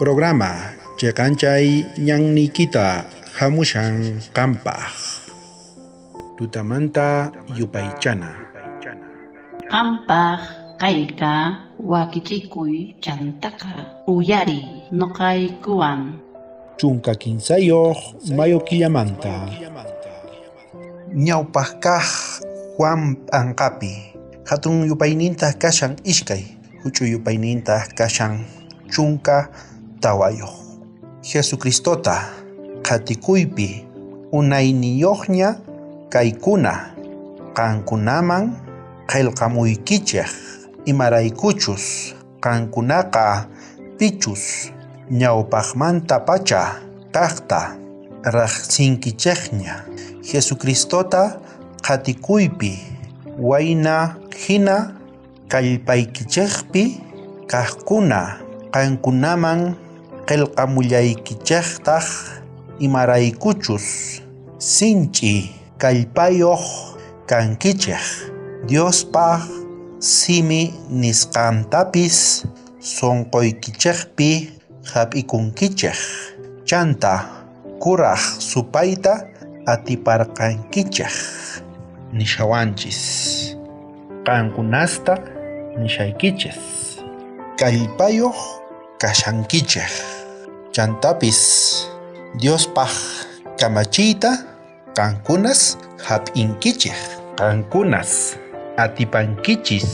Programa Cheqanchay ñannikita hamushan qampaq. Tutamanta yupaychana. Qampaq kayka wakichikuy chantaka uyari noqaykuwan. Chunka kinsayoq mayo killamanta. Ñawpaq kaq Juan Anqapi hatun yupayninta kashan iskay huch'uy yupayninta kashan chunka tawayoq. Jesucristota qatikuypi unayniyuqña kaykuna qankunaman qillqamuykichik imaraykuchus qankunaqa pichus ñawpaqmanta pacha kaqta riqsinkichikña. Jesucristota qatikuypi wayna hina kallpaykichikpi kaqkuna qankunaman qillqamullaykichiktaq imaraykuchus sinch'i kallpayuq kankichik. Diospaq simi nisqantapis sunquykichikpi hap'ikunkichik. Chanta kuraq supayta atiparqankichik nishawanchis. Qankunasta nishaykichis. Kallpayuq kashankichik. Chantapis Diospaq kamachiyta qankunas hap'inkichik. Qankunas atipankichis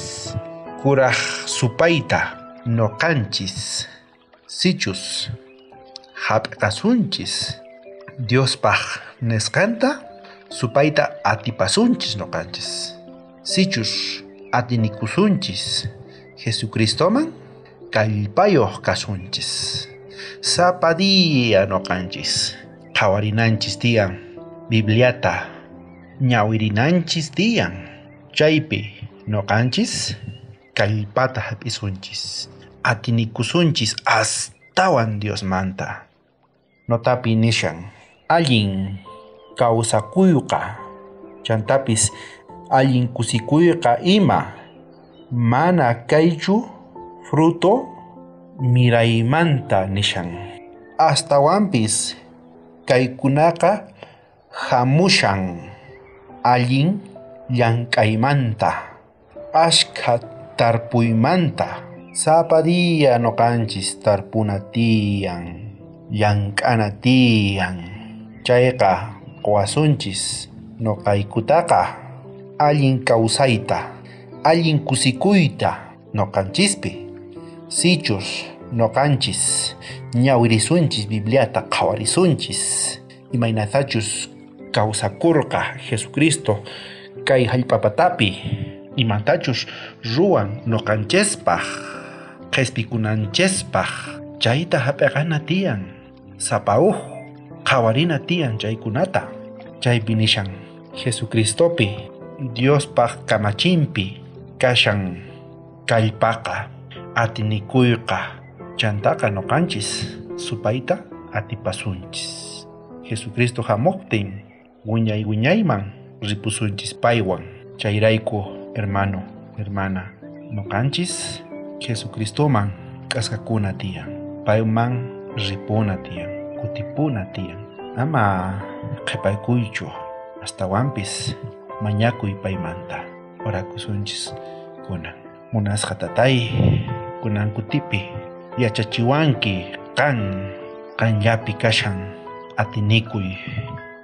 kuraq supayta noqanchis sichus hap'kasunchis. Diospaq nisqanta supayta atipasunchis noqanchis. Sichus atinikusunchis Jesucristoman kallpayuq kasunchis. Sapa día noqanchis qhawarinanchis tiyan Bibliata ñawirinanchis tiyan. Chaypi noqanchis kallpata hap'isunchis. Atinikusunchis astawan Diosmanta. Notapi nishan allin kawsakuyqa chantapis allin kusikuyqa ima mana kaychu fruto miraymanta nishan. Astawanpis kaykunaqa hamushan allin llank'aymanta ashka tarpuymanta. Sapa día noqanchis tarpuna tiyan llank'ana tiyan. Chayqa quwasunchis noqaykutaqa allin kawsayta allin kusikuyta noqanchispi. Sichus noqanchis ñawirisunchis Bibliata qhawarisunchis. Imaynatachus kawsakurqa Jesucristo kay hallp'apatapi imantachus ruwan noqanchispaq qhispikunanchispaq. Chayta hap'iqana tiyan sapauq qhawarina tiyan chaykunata. Chaypi nishan Jesucristopi Diospaq kamachinpi kashan kallpaqa atinikuyqa. Chantaqa noqanchis supayta atipasunchis. Jesucristo hamuqtin wiñayman ripusunchis paywan. Chayrayku hermano, hermana, noqanchis Jesucristoman k'askakuna tiyan. Payman ripuna tiyan, kutipuna tiyan. Ama qhipaykuychu, astawanpis mañakuy paymanta. Orakusunchis kunan. Munasqa tatay, kunan kutipi yachachiwanki qanllapi kashan atinikuy.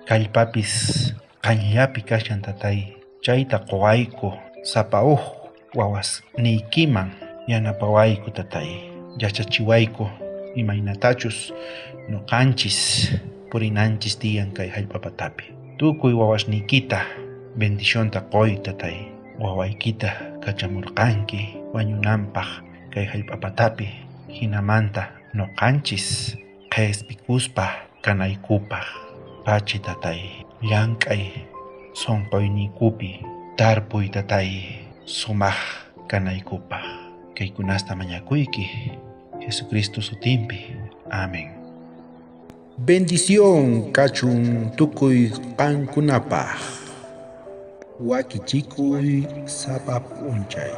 Kallpapis qanllapi kashan tatay. Chayta quwayku sapauq wawasniykiman yanapawayku tatay. Yachachiwayku imaynatachus noqanchis purinanchis tiyan kay hallp'apatapi. Tukuy wawasniykita bendicionta qoy tatay. Wawaykita kachamurqanki wañunanpaq kay hallp'apatapi. Hinamanta noqanchis qhispikuspa kanaykupaq. Pachi tatay llank'ay sunquyninkupi tarpuy tatay sumaq kanaykupaq. Kaykunasta mañakuyki Jesucristo sutinpi. Amén. Bendición kachun tukuy qankunapaq. Wakichikuy sapa p'unchay.